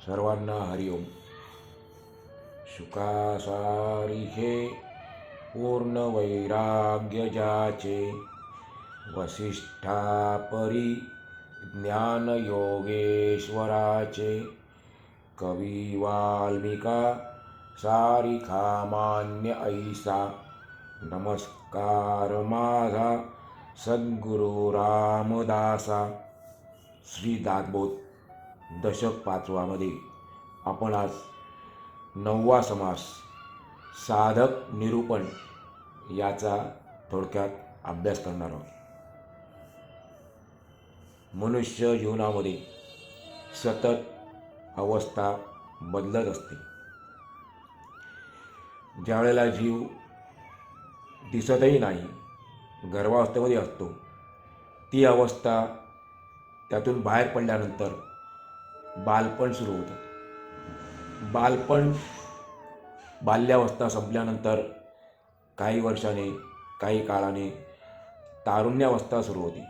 सर्वांना हरिओम. शुकासारिखे पूर्ण वैराग्य जाचे, वसिष्ठापरी ज्ञान योगेश्वराचे. कवी वाल्मिका सारिखा मान्य ऐसा, नमस्कार माझा सद्गुरु रामदासा. श्री दासबोध दशक 5 मध्ये आपण आज 9वा समास साधक निरूपण याचा थोडक्यात अभ्यास करणार आहोत. मनुष्य जीवनामध्ये सतत अवस्था बदलत असते. ज्यावेळेला जीव दिसतही नाही, गर्भावस्थेमध्ये असतो, ती अवस्था त्यातून बाहेर पडल्यानंतर बालपण सुरू होतं. बाल्यावस्था संपल्यानंतर काही वर्षाने, काही काळाने तारुण्यावस्था सुरू होते.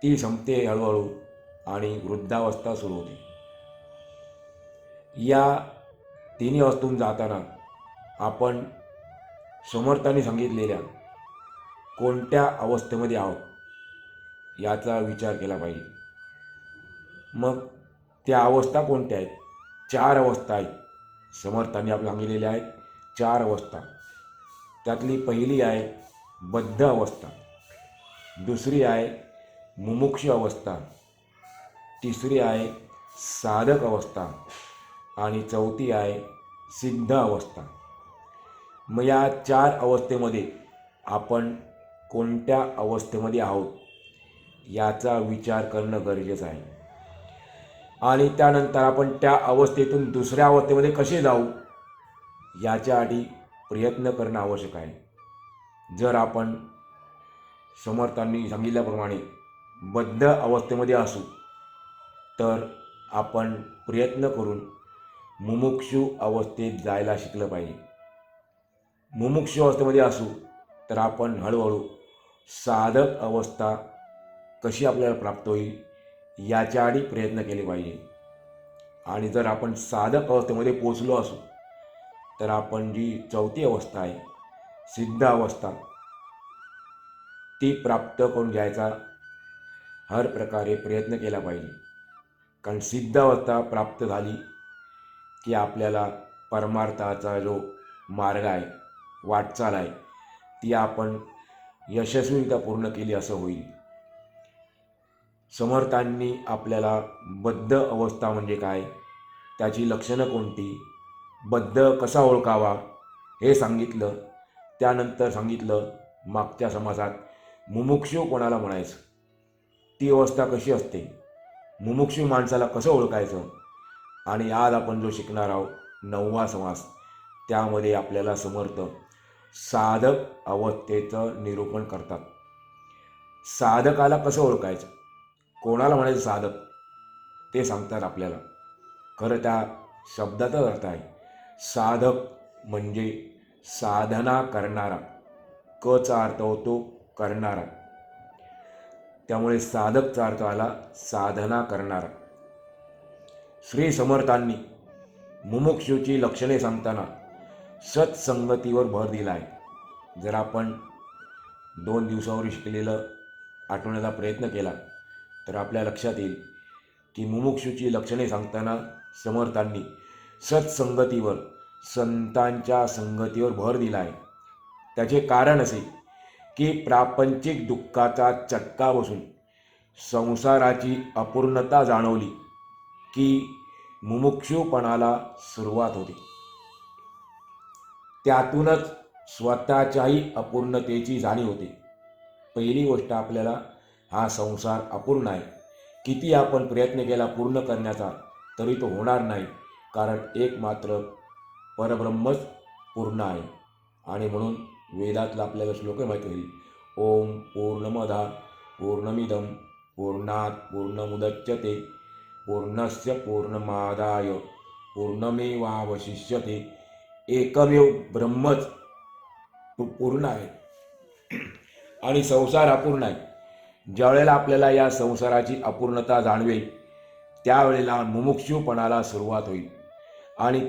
ती संपते हळूहळू आणि वृद्धावस्था सुरू होते. या तिन्ही अवस्थेतून जाताना आपण समर्थांनी सांगितलेल्या कोणत्या अवस्थेमध्ये आहोत याचा विचार केला पाहिजे. मग त्या अवस्था कोणत्या आहेत? 4 अवस्था आहेत. समर्थांनी आपल्याला सांगितलेल्या आहेत 4 अवस्था. त्यातली पहिली आहे बद्ध अवस्था, दुसरी आहे मुमुक्षु अवस्था, तिसरी आहे साधक अवस्था आणि चौथी आहे सिद्ध अवस्था. मग या 4 अवस्थेमध्ये आपण कोणत्या अवस्थेमध्ये आहोत याचा विचार करणं गरजेचं आहे. आणि त्यानंतर आपण त्या अवस्थेतून दुसऱ्या अवस्थेमध्ये कसे जाऊ याच्यासाठी प्रयत्न करणं आवश्यक आहे. जर आपण समर्थांनी सांगितल्याप्रमाणे बद्ध अवस्थेमध्ये असू तर आपण प्रयत्न करून मुमुक्षु अवस्थेत जायला शिकलं पाहिजे. मुमुक्षु अवस्थेमध्ये असू तर आपण हळूहळू साधक अवस्था कशी आपल्याला प्राप्त होईल याच्याआधी प्रयत्न केले पाहिजे. आणि जर आपण साधक अवस्थेमध्ये पोचलो असू तर आपण जी चौथी अवस्था आहे सिद्ध अवस्था ती प्राप्त करून घ्यायचा हर प्रकारे प्रयत्न केला पाहिजे. कारण सिद्ध अवस्था प्राप्त झाली की आपल्याला परमार्थाचा जो मार्ग आहे, वाटचाल आहे, ती आपण यशस्वीरित्या पूर्ण केली असं होईल. समर्थांनी आपल्याला बद्ध अवस्था म्हणजे काय, त्याची लक्षणं कोणती, बद्ध कसा ओळखावा हे सांगितलं. त्यानंतर सांगितलं मागच्या समासात मुमुक्षु कोणाला म्हणायचं, ती अवस्था कशी असते, मुमुक्षु माणसाला कसं ओळखायचं. आणि आज आपण जो शिकणार आहोत 9वा समास, त्यामध्ये आपल्याला समर्थ साधक अवस्थेचं निरूपण करतात. साधकाला कसं ओळखायचं, कोणाला म्हणायचं साधक ते सांगतात आपल्याला. खरं त्या शब्दाचाच अर्थ आहे. साधक म्हणजे साधना करणारा. कचा अर्थ होतो करणारा, त्यामुळे साधकचा अर्थ आला साधना करणारा. श्री समर्थांनी मुमुक्षूची लक्षणे सांगताना सत्संगतीवर भर दिला आहे. जर आपण 2 दिवसावर शिकलेलं आठवण्याचा प्रयत्न केला तर आपल्या लक्षात येईल की मुमुक्षूची लक्षणे सांगताना समर्थांनी सत्संगतीवर, संतांच्या संगतीवर भर दिला आहे. त्याचे कारण असे की प्रापंचिक दुःखाचा चटका बसून संसाराची अपूर्णता जाणवली की मुमुक्षुपणाला सुरुवात होते. त्यातूनच स्वतःच्याही अपूर्णतेची जाणीव होते. पहिली गोष्ट, आपल्याला हा संसार अपूर्ण आहे. किती आपण प्रयत्न केला पूर्ण करण्याचा तरी तो होणार नाही, कारण एक मात्र परब्रह्मच पूर्ण आहे. आणि म्हणून वेदातला आपल्याला श्लोक माहिती होईल, ओम पूर्णमदा पूर्णमिदं पूर्णात् पूर्णमुदच्यते पूर्णस्य पूर्णमादाय पूर्णमेवावशिष्यते. एकमेव ब्रह्मच पूर्ण आहे आणि संसार अपूर्ण आहे. ज्यावेळेला आपल्याला या संसाराची अपूर्णता जाणवेल त्यावेळेला मुमुक्षुपणाला सुरुवात होईल आणि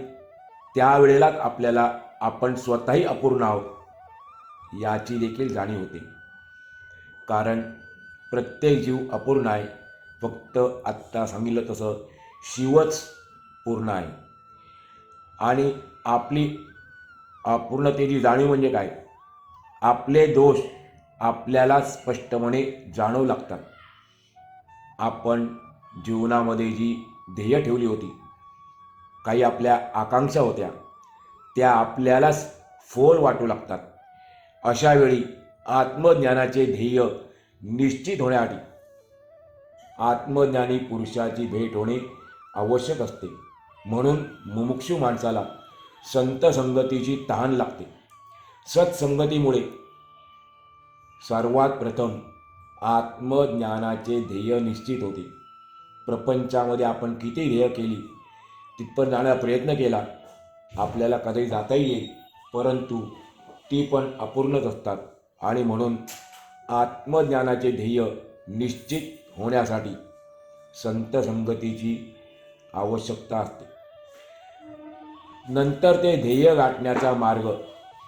त्यावेळेलाच आपल्याला आपण स्वतःही अपूर्ण आहोत याची देखील जाणीव होते. कारण प्रत्येक जीव अपूर्ण आहे, फक्त आत्ता सांगितलं तसं शिवच पूर्ण आहे. आणि आपली अपूर्णतेची जाणीव म्हणजे काय? आपले दोष आपल्याला स्पष्टपणे जाणवू लागतात. आपण जीवनामध्ये जी ध्येय ठेवली होती, काही आपल्या आकांक्षा होत्या, त्या आपल्यालाच फोल वाटू लागतात. अशा वेळी आत्मज्ञानाचे ध्येय निश्चित होण्यासाठी आत्मज्ञानी पुरुषाची भेट होणे आवश्यक असते. म्हणून मुमुक्षू माणसाला संत संगतीची तहान लागते. सत्संगतीमुळे सर्वात प्रथम आत्मज्ञानाचे ध्येय निश्चित होते. प्रपंचामध्ये आपण किती ध्येय केली, तिथपर्यंत जाण्याचा प्रयत्न केला, आपल्याला कधी जाताही येईल, परंतु ती पण अपूर्णच असतात. आणि म्हणून आत्मज्ञानाचे ध्येय निश्चित होण्यासाठी संत संगतीची आवश्यकता असते. नंतर ते ध्येय गाठण्याचा मार्ग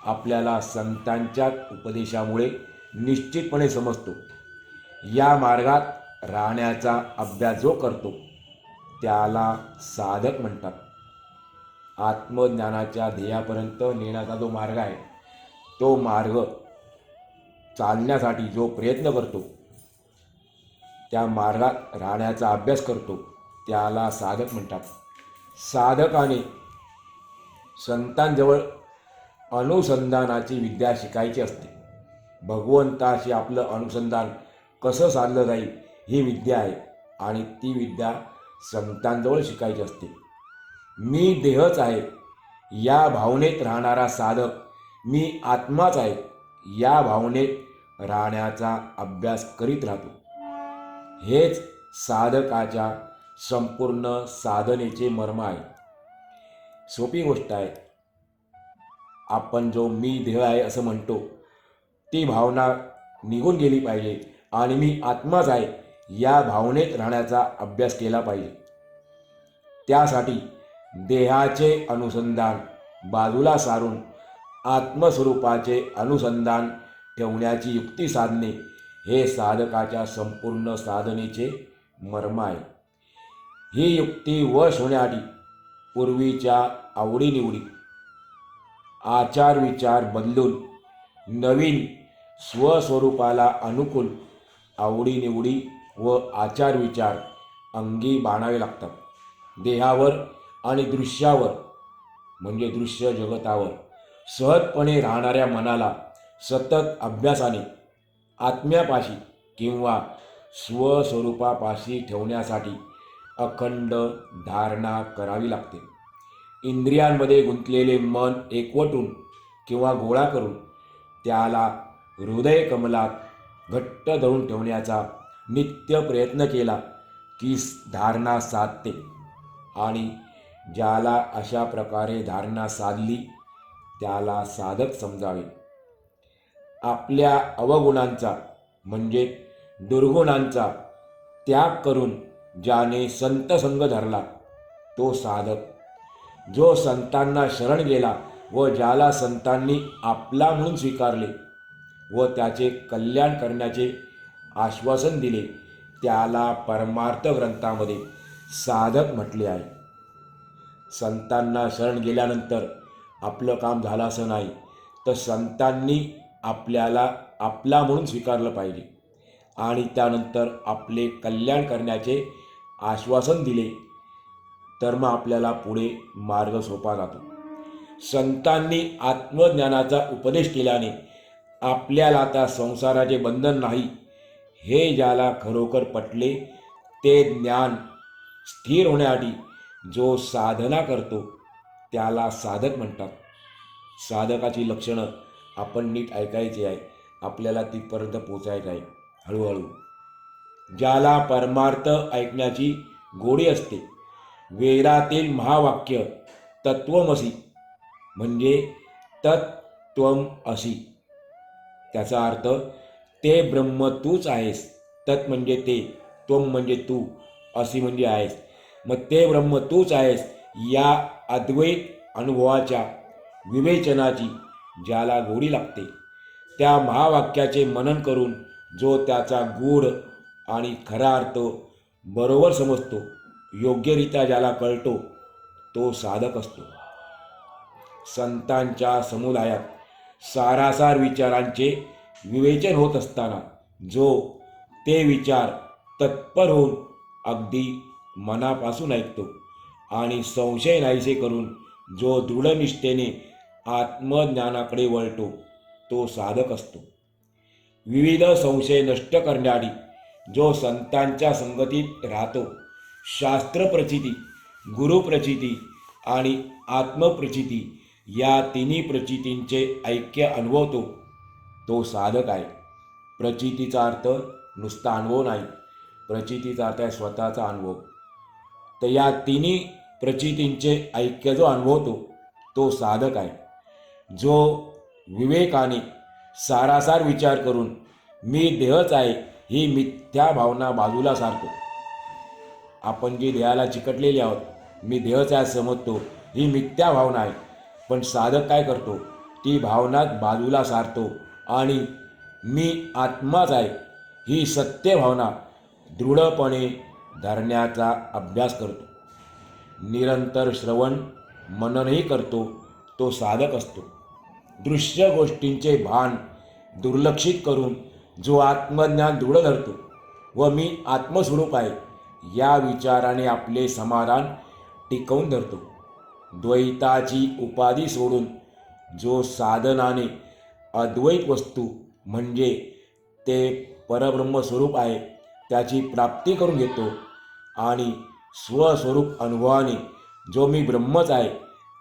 आपल्याला संतांच्या उपदेशामुळे निश्चितपणे समजतो. या मार्गात राहण्याचा अभ्यास जो करतो त्याला साधक म्हणतात. आत्मज्ञानाच्या ध्येयापर्यंत नेण्याचा जो मार्ग आहे, तो मार्ग चालण्यासाठी जो प्रयत्न करतो, त्या मार्गात राहण्याचा अभ्यास करतो, त्याला साधक म्हणतात. साधकाने संतांजवळ अनुसंधानाची विद्या शिकायची असते. भगवंताशी आपलं अनुसंधान कसं साधलं जाईल ही विद्या आहे आणि ती विद्या संतांजवळ शिकायची असते. मी देहच आहे या भावनेत राहणारा साधक मी आत्माच आहे या भावनेत राहण्याचा अभ्यास करीत राहतो. हेच साधकाच्या संपूर्ण साधनेचे मर्म आहे. सोपी गोष्ट आहे. आपण जो मी देह आहे असं म्हणतो, ती भावना निघून गेली पाहिजे आणि मी आत्माच आहे या भावनेत राहण्याचा अभ्यास केला पाहिजे. त्यासाठी देहाचे अनुसंधान बाजूला सारून आत्मस्वरूपाचे अनुसंधान ठेवण्याची युक्ती साधणे हे साधकाच्या संपूर्ण साधनेचे मर्म आहे. ही युक्ती वश होण्यासाठी पूर्वीच्या आवडीनिवडी, आचार विचार बदलून नवीन स्वस्वरूपाला अनुकूल आवडीनिवडी व आचार विचार अंगी बाणावे लागतात. देहावर आणि दृश्यावर म्हणजे दृश्य जगतावर सहजपणे राहणाऱ्या मनाला सतत अभ्यासाने आत्म्यापाशी किंवा स्वस्वरूपापाशी ठेवण्यासाठी अखंड धारणा करावी लागते. इंद्रियांमध्ये गुंतलेले मन एकवटून किंवा गोळा करून त्याला हृदय कमलात घट्ट धरून ठेवण्याचा नित्य प्रयत्न केला की धारणा साधते. आणि ज्याला अशा प्रकारे धारणा साधली त्याला साधक समजावे. आपल्या अवगुणांचा म्हणजे दुर्गुणांचा त्याग करून ज्याने संत संग धरला तो साधक. जो संतांना शरण गेला व ज्याला संतांनी आपला म्हणून स्वीकारले व त्याचे कल्याण करण्याचे आश्वासन दिले त्याला परमार्थ ग्रंथामध्ये साधक म्हटले आहे. संतांना शरण गेल्यानंतर आपलं काम झालं असं नाही, तर संतांनी आपल्याला आपला म्हणून स्वीकारलं पाहिजे आणि त्यानंतर आपले कल्याण करण्याचे आश्वासन दिले तर मग आपल्याला पुढे मार्ग सोपा जातो. संतांनी आत्मज्ञानाचा उपदेश केल्याने आपल्याला आता संसाराचे बंधन नाही हे ज्याला खरोखर पटले, ते ज्ञान स्थिर होण्यासाठी जो साधना करतो त्याला साधक म्हणतात. साधकाची लक्षणं आपण नीट ऐकायची आहे, आपल्याला तिथपर्यंत पोचायचं आहे हळूहळू. ज्याला परमार्थ ऐकण्याची गोडी असते, वेदातील महावाक्य तत्वमसी म्हणजे तत्त्वम असी, त्याचा अर्थ ते ब्रह्म तूच आहेस. तत् म्हणजे ते, त्वम म्हणजे तू, असी म्हणजे आहेस. मग ते ब्रह्म तूच आहेस या अद्वैत अनुभवाच्या विवेचनाची ज्याला गोडी लागते, त्या महावाक्याचे मनन करून जो त्याचा गूढ आणि खरा अर्थ बरोबर समजतो, योग्यरित्या ज्याला कळतो, तो साधक असतो. संतांच्या समुदायात सारासार विचारांचे विवेचन होत असताना जो ते विचार तत्पर होऊन अगदी मनापासून ऐकतो आणि संशय नाहीसे करून जो दृढनिष्ठेने आत्मज्ञानाकडे वळतो, तो साधक असतो. विविध संशय नष्ट करण्याआधी जो संतांच्या संगतीत राहतो, शास्त्रप्रचिती, गुरुप्रचिती आणि आत्मप्रचिती या तिन्ही प्रचितींचे ऐक्य अनुभवतो, तो साधक आहे. प्रचितीचा अर्थ नुसता अनुभव नाही, प्रचितीचा अर्थ आहे स्वतःचा अनुभव. तर या तिन्ही प्रचितींचे ऐक्य जो अनुभवतो, तो साधक आहे. जो विवेकाने सारासार विचार करून मी देहच आहे ही मिथ्या भावना बाजूला सारतो. आपण जी देहाला चिकटलेली आहोत, मी देहच आहे समजतो, ही मिथ्या भावना आहे. पण साधक काय करतो, ती भावना बाजूला सारतो आणि मी आत्माच आहे ही सत्य भावना दृढपणे धरण्याचा अभ्यास करतो. निरंतर श्रवण मननही करतो, तो साधक असतो. दृश्य गोष्टींचे भान दुर्लक्षित करून जो आत्मज्ञान दृढ धरतो व मी आत्मस्वरूप आहे या विचाराने आपले समाधान टिकवून धरतो. द्वैताची उपाधी सोडून जो साधनाने अद्वैत वस्तू म्हणजे ते परब्रह्मस्वरूप आहे त्याची प्राप्ती करून घेतो आणि स्वस्वरूप अनुभवाने जो मी ब्रह्मच आहे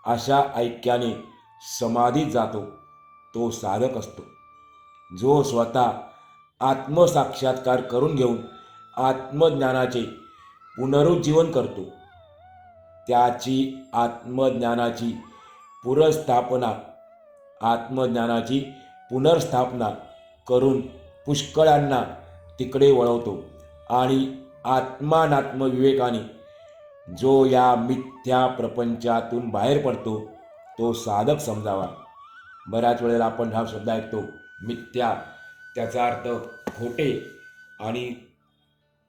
अशा ऐक्याने समाधीत जातो, तो साधक असतो. जो स्वतः आत्मसाक्षात्कार करून घेऊन आत्मज्ञानाचे पुनरुज्जीवन करतो, त्याची आत्मज्ञानाची पुनर्स्थापना करून पुष्कळांना तिकडे वळवतो आणि आत्मानात्म विवेकाने जो या मिथ्या प्रपंचातून बाहेर पडतो, तो साधक समजावा. बऱ्याच वेळेला आपण हा शब्द ऐकतो मिथ्या, त्याचा अर्थ खोटे, आणि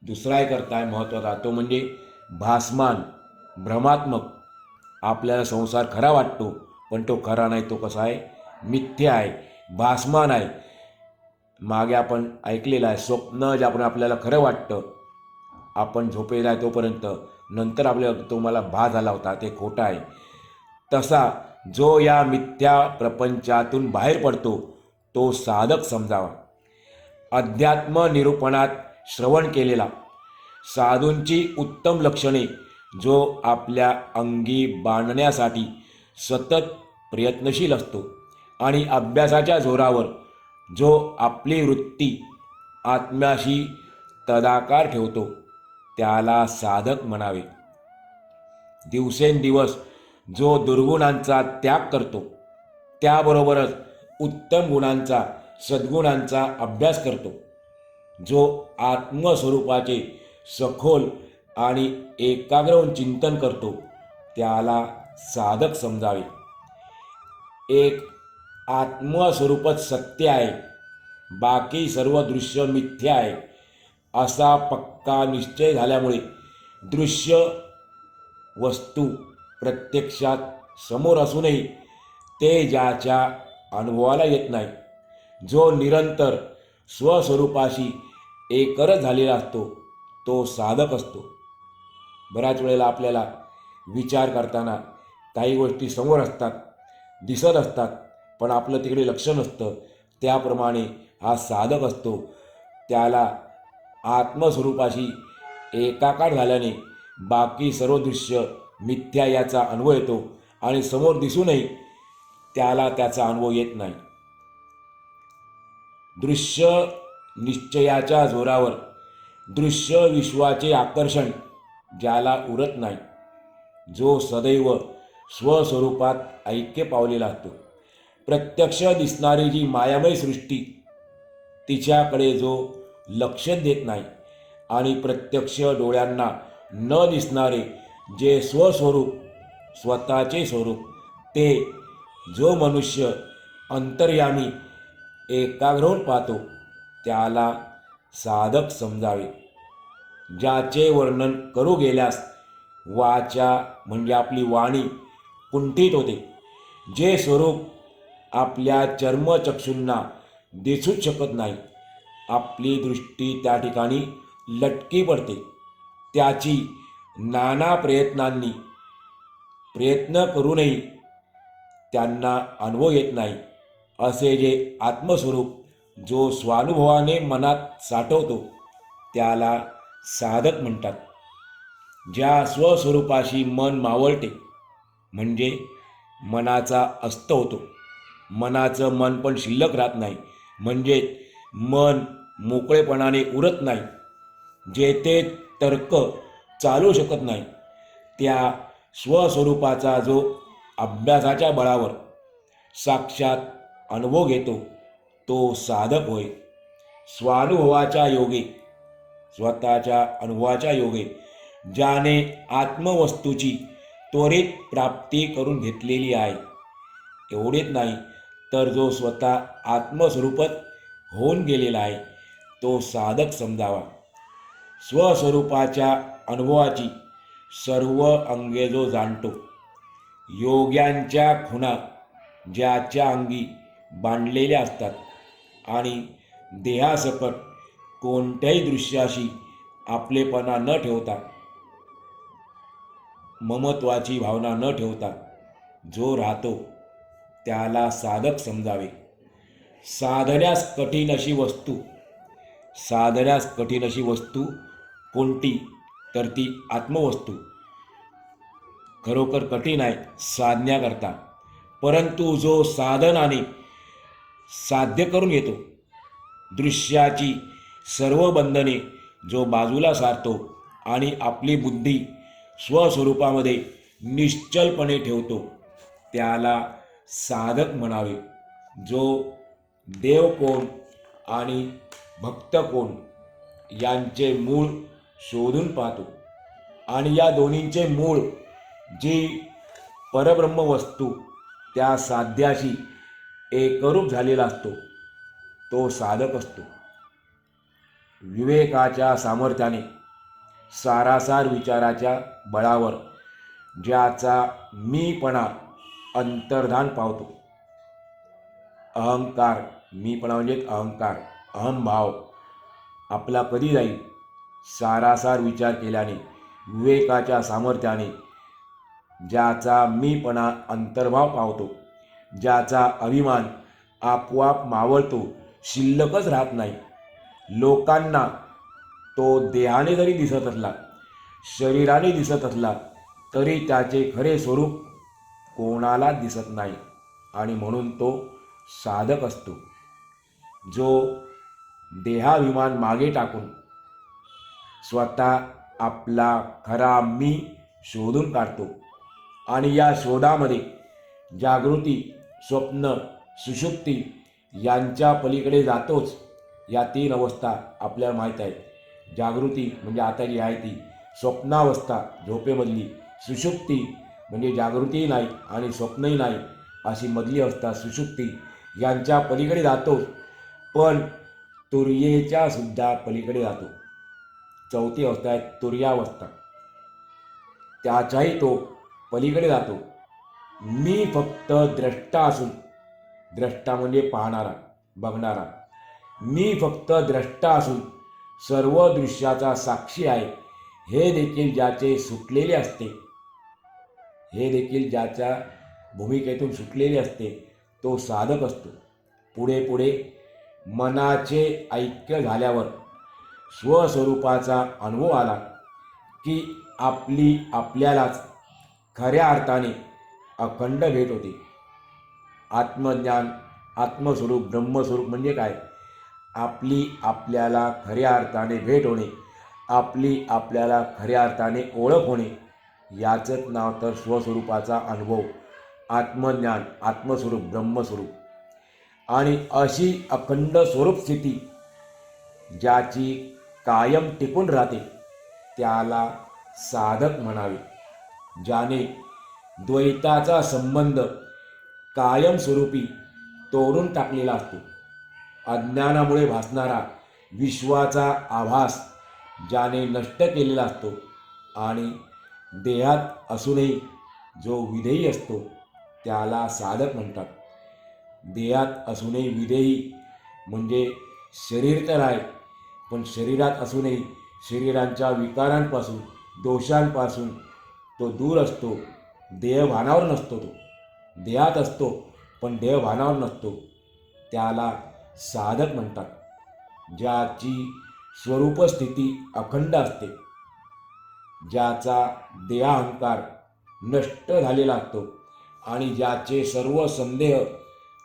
दुसरा एक अर्थ आहे महत्त्वाचा, तो म्हणजे भासमान, भ्रमात्मक. आपल्याला संसार खरा वाटतो पण तो खरा नाही, तो कसा आहे, मिथ्या आहे, भासमान आहे. मागे आपण ऐकलेलं आहे, स्वप्न जे आपल्याला खरं वाटतं, आपण झोपेला आहे तोपर्यंत, नंतर आपल्याला तो मला भास झाला होता, ते खोटा आहे. तसा जो या मिथ्या प्रपंचातून बाहेर पडतो, तो साधक समजावा. अध्यात्म निरूपणात श्रवण केलेला साधूंची उत्तम लक्षणे जो आपल्या अंगी बांधण्यासाठी सतत प्रयत्नशील असतो आणि अभ्यासाच्या जोरावर जो आपली वृत्ती आत्म्याशी तदाकार ठेवतो, त्याला साधक म्हणावे. दिवसेंदिवस जो दुर्गुणांचा त्याग करतो, त्याबरोबरच उत्तम गुणांचा, सद्गुणांचा अभ्यास करतो, जो आत्मस्वरूपाचे सखोल आणि एकाग्र होऊन चिंतन करतो, त्याला साधक समजावे. एक आत्मस्वरूपच सत्य आहे, बाकी सर्व दृश्य मिथ्या आहे असा पक्का निश्चय झाल्यामुळे दृश्य वस्तू प्रत्यक्षात समोर असूनही ते ज्याच्या अनुभवाला येत नाही, जो निरंतर स्वस्वरूपाशी एकरच झालेला असतो, तो साधक असतो. बऱ्याच वेळेला आपल्याला विचार करताना काही गोष्टी समोर असतात, दिसत असतात, पण आपलं तिकडे लक्ष नसतं. त्याप्रमाणे हा साधक असतो. त्याला आत्मस्वरूपाशी एकाकार झाल्याने बाकी सर्व दृश्य मिथ्या याचा अनुभव येतो आणि समोर दिसूनही त्याला त्याचा अनुभव येत नाही. दृश्य निश्चयाच्या जोरावर दृश्य विश्वाचे आकर्षण ज्याला उरत नाही, जो सदैव स्वस्वरूपात ऐक्य पावलेला असतो, प्रत्यक्ष दिसणारी जी मायामय सृष्टी तिच्याकडे जो लक्ष देत नाही आणि प्रत्यक्ष डोळ्यांना न दिसणारे जे स्वस्वरूप स्वतःचे स्वरूप ते जो मनुष्य अंतर्यामी एकाग्र होऊन पाहतो त्याला साधक समजावे. ज्याचे वर्णन करू गेल्यास वाचा म्हणजे आपली वाणी कुंठित होते. जे स्वरूप आपल्या चर्मचक्षूंना दिसूच शकत नाही, आपली दृष्टी त्या ठिकाणी लटकी पडते. त्याची नाना प्रयत्न करूनही त्यांना अनुभव येत नाही. असे जे आत्मस्वरूप जो स्वानुभवाने मनात साठवतो त्याला साधक म्हणतात. ज्या स्वस्वरूपाशी मन मावळते म्हणजे मनाचा अस्त होतो. मनाचं मन पण शिल्लक राहत नाही, म्हणजे मन मोकळेपणाने उरत नाही. जेथे तर्क चालू शकत नाही त्या स्वस्वरूपाचा जो अभ्यासाच्या बळावर साक्षात अनुभव घेतो तो साधक होय. स्वानुभवाच्या योगे स्वतःच्या अनुभवाच्या योगे ज्याने आत्मवस्तूची त्वरित प्राप्ती करून घेतलेली आहे, एवढेच नाही तर जो स्वतः आत्मस्वरूपच होऊन गेलेला आहे तो साधक समजावा. स्वस्वरूपाच्या अनुभवाची सर्व अंगे जो जाणतो, योग्यांच्या खुणा ज्याच्या अंगी बांधलेल्या असतात आणि देहासकट कोणत्याही दृश्याशी आपलेपणा न ठेवता, ममत्वाची भावना न ठेवता जो राहतो त्याला साधक समजावे. साधण्यास कठीण अशी वस्तू कोणती तर ती आत्मवस्तू खरोखर कठीण आहे साधण्याकरता, परंतु जो साधनाने साध्य करून घेतो, दृश्याची सर्व बंधने जो बाजूला सारतो आणि आपली बुद्धी स्वस्वरूपामध्ये निश्चलपणे ठेवतो त्याला साधक म्हणावे. जो देव कोण आणि भक्त कोण यांचे मूळ शोधून पाहतो आणि या दोन्हींचे मूळ जी परब्रह्म वस्तू त्या साध्याशी एकरूप झालेला असतो तो साधक असतो. विवेकाच्या सामर्थ्याने सारासार विचाराच्या बळावर ज्याचा मीपणा अंतर्धान पावतो, अहंकार, मीपणा म्हणजे अहंकार, अहंभाव आपला कधी जाईल. सारासार विचार केल्याने विवेकाच्या सामर्थ्याने ज्याचा मीपणा अंतर्भाव पावतो, ज्याचा अभिमान आपोआप मावळतो, शिल्लकच राहत नाही. लोकांना तो देहाने जरी दिसत असला, शरीराने दिसत असला तरी त्याचे खरे स्वरूप कोणाला दिसत नाही आणि म्हणून तो साधक असतो. जो देहाभिमान मागे टाकून स्वतः आपला खरा मी शोधून काढतो आणि या शोधामध्ये जागृती, स्वप्न, सुषुप्ती यांच्या पलीकडे जातोच. या तीन अवस्था आपल्याला माहीत आहेत. जागृती म्हणजे आता जी आहे ती, स्वप्नावस्था झोपेमधली, सुषुप्ती म्हणजे जागृतीही नाही आणि स्वप्नही नाही अशी मधली अवस्था सुषुप्ती, यांच्या पलीकडे जातो. पण तुर्येच्या सुद्धा पलीकडे जातो. चौथी अवस्था आहे तुर्यावस्था, त्याच्याही तो पलीकडे जातो. मी फक्त द्रष्टा असून, द्रष्टा म्हणजे पाहणारा, बघणारा, मी फक्त द्रष्टा असून सर्व दृश्याचा साक्षी आहे हे देखील ज्याचे सुटलेले असते, हे देखील ज्याच्या भूमिकेतून सुटलेले असते तो साधक असतो. पुढे पुढे मनाचे ऐक्य झाल्यावर स्वस्वरूपाचा अनुभव आला की आपल्यालाच खऱ्या अर्थाने अखंड भेट होते. आत्मज्ञान, आत्मस्वरूप, ब्रह्मस्वरूप म्हणजे काय? आपल्याला खऱ्या अर्थाने भेट होणे, आपल्याला खऱ्या अर्थाने ओळख होणे, याचंच नाव तर स्वस्वरूपाचा अनुभव, आत्मज्ञान, आत्मस्वरूप, ब्रह्मस्वरूप. आणि अशी अखंड स्वरूप स्थिती ज्याची कायम टिकून राहते त्याला साधक म्हणावे. ज्याने द्वैताचा संबंध कायमस्वरूपी तोडून टाकलेला असतो. अज्ञानामुळे भासणारा विश्वाचा आभास ज्याने नष्ट केलेला असतो आणि देहात असूनही जो विधेयी असतो त्याला साधक म्हणतात. देहात असूनही विधेयी म्हणजे शरीर तर आहे, पण शरीरात असूनही शरीरांच्या विकारांपासून दोषांपासून तो दूर असतो. देहभानावर नसतो. तो देहात असतो पण देहभानावर नसतो. त्याला साधक म्हणतात. ज्याची स्वरूपस्थिती अखंड असते, ज्याचा देहाहंकार नष्ट झालेला असतो आणि ज्याचे सर्व संदेह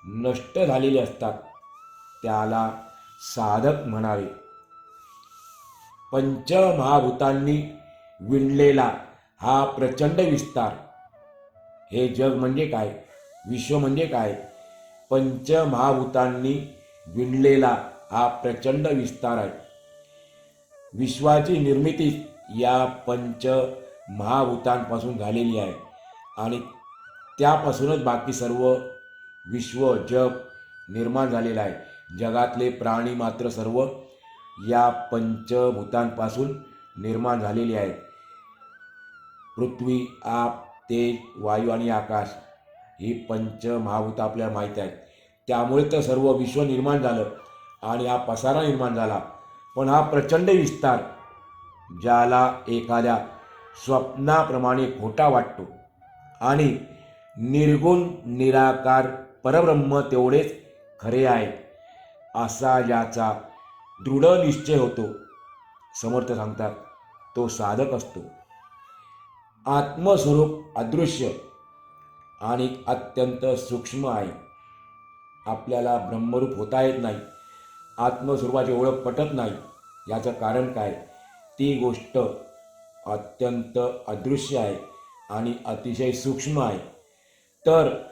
नष्ट झालेले असतात, त्याला साधक म्हणावे. पंचमहाभूतांनी विणलेला हा प्रचंड विस्तार. हे जग म्हणजे काय? विश्व म्हणजे काय? पंचमहाभूतांनी विणलेला हा प्रचंड विस्तार आहे. विश्वाची निर्मिती या पंच महाभूतांपासून झालेली आहे आणि त्यापासूनच बाकी सर्व विश्व जग निर्माण झालेलं आहे. जगातले प्राणी मात्र सर्व या पंचभूतांपासून निर्माण झालेले आहेत. पृथ्वी, आप, तेज, वायू आणि आकाश ही पंचमहाभूत आपल्याला माहीत आहेत. त्यामुळे तर सर्व विश्व निर्माण झालं आणि हा पसारा निर्माण झाला. पण हा प्रचंड विस्तार ज्याला एखाद्या स्वप्नाप्रमाणे खोटा वाटतो आणि निर्गुण निराकार परब्रह्म तेवढेच खरे आहे असा ज्याचा दृढ निश्चय होतो, समर्थ सांगतात, तो साधक असतो. आत्मस्वरूप अदृश्य आणि अत्यंत सूक्ष्म आहे. आपल्याला ब्रह्मरूप होता येत नाही. आत्मस्वरूपाची ओळख पटत नाही. याचं कारण काय? ती गोष्ट अत्यंत अदृश्य आहे आणि अतिशय सूक्ष्म आहे. तर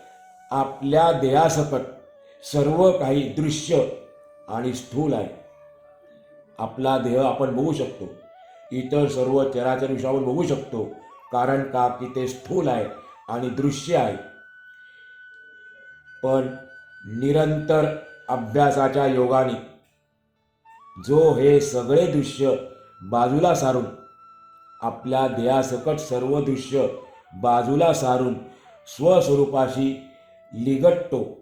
आपल्या देहासकट सर्व काही दृश्य आणि स्थूल आहे. आपला देह आपण बघू शकतो, इतर सर्व चराचर विश्व आपण बघू शकतो. कारण का? की ते स्थूल आहे आणि दृश्य आहे. पण निरंतर अभ्यासाच्या योगाने जो हे सगळे दृश्य बाजूला सारून, आपल्या देहासकट सर्व दृश्य बाजूला सारून स्वस्वरूपाशी लिगटतो,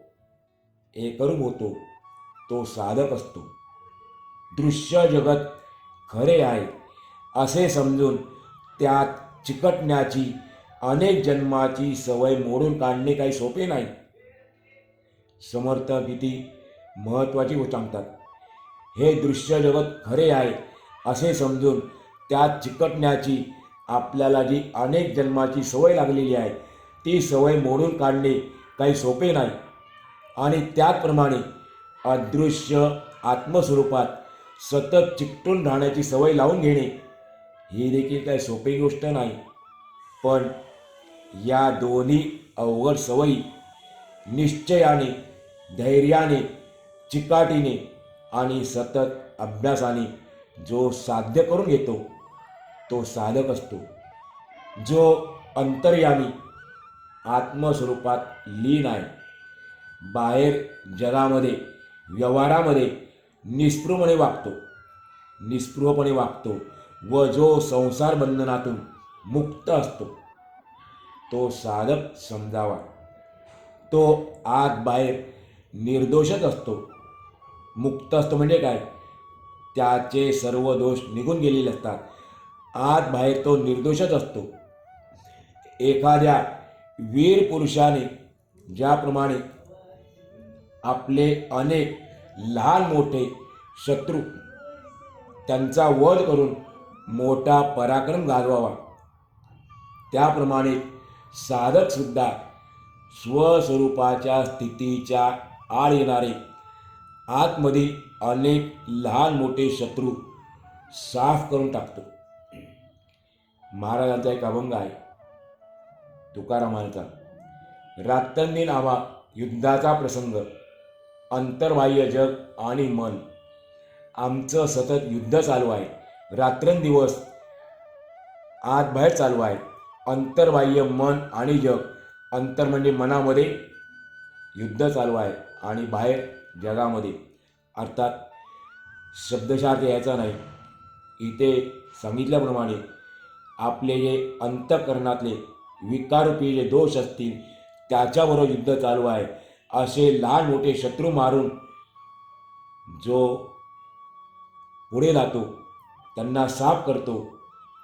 एकरूप होतो, तो साधक असतो. दृश्य जगत खरे आहे असे समजून त्यात चिकटण्याची अनेक जन्माची सवय मोडून काढणे काही सोपे नाही. समर्थ किती महत्त्वाची गोष्ट सांगतात. हे दृश्य जगत खरे आहे असे समजून त्यात चिकटण्याची आपल्याला जी अनेक जन्माची सवय लागलेली आहे, ती सवय मोडून काढणे काही सोपे नाही. आणि त्याचप्रमाणे अदृश्य आत्मस्वरूपात सतत चिकटून राहण्याची सवय लावून घेणे ही देखील काही सोपी गोष्ट नाही. पण या दोन्ही अवघड सवयी निश्चयाने, धैर्याने, चिकाटीने आणि सतत अभ्यासाने जो साध्य करून घेतो, तो साधक असतो. जो अंतर्यामी आत्मस्वरूपात लीन आहे, बाहेर जगामध्ये व्यवहारामध्ये निस्पृहपणे वागतो व जो संसार बंधनातून मुक्त असतो, तो साधक समजावा. तो आत बाहेर निर्दोषच असतो. मुक्त असतो म्हणजे काय? त्याचे सर्व दोष निघून गेलेले असतात. आत बाहेर तो निर्दोषच असतो. एखाद्या वीर पुरुषाने ज्याप्रमाणे आपले अनेक लहान मोठे शत्रू त्यांचा वध करून मोठा पराक्रम गाजवावा, त्याप्रमाणे साधकसुद्धा स्वस्वरूपाच्या स्थितीच्या आड येणारे आतमधील अनेक लहान मोठे शत्रू साफ करून टाकतो. महाराजांचा एक अभंग आहे तुकारामांचा. रात्रंदिन आम्हा युद्धाचा प्रसंग, अंतर्बाह्य जग आणि मन, आमचं सतत युद्ध चालू आहे. रात्रंदिवस आत बाहेर चालू आहे. अंतर्बाह्य मन आणि जग. अंतर म्हणजे मनामध्ये युद्ध चालू आहे आणि बाहेर जगामध्ये, अर्थात शब्दशः अर्थ यायचा नाही. इथे सांगितल्याप्रमाणे आपले जे अंतःकरणातले विकाररूपी जे दोष असतील त्याच्याबरोबर युद्ध चालू आहे. असे लहान मोठे शत्रू मारून जो पुढे जातो, त्यांना साफ करतो,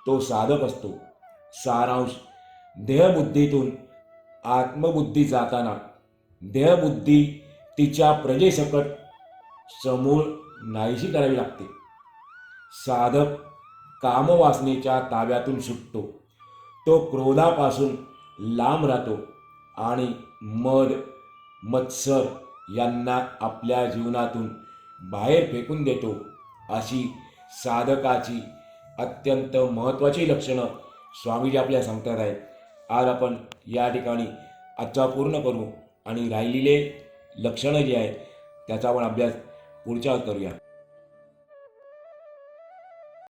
तो साधक असतो. सारांश, देहबुद्धीतून आत्मबुद्धी जाताना देहबुद्धी तिच्या प्रजेसकट समूळ नाहीशी करावी लागते. साधक कामवासनेच्या ताब्यातून सुटतो, तो क्रोधापासून लांब राहतो आणि मद मत्सर यांना आपल्या जीवनातून बाहेर फेकून देतो. अशी साधकाची अत्यंत महत्त्वाची लक्षणं स्वामीजी आपल्याला सांगतात आहेत. आज आपण या ठिकाणी आजचा पूर्ण करू आणि राहिलेले लक्षणं जी आहेत त्याचा आपण अभ्यास पुढच्या करूया.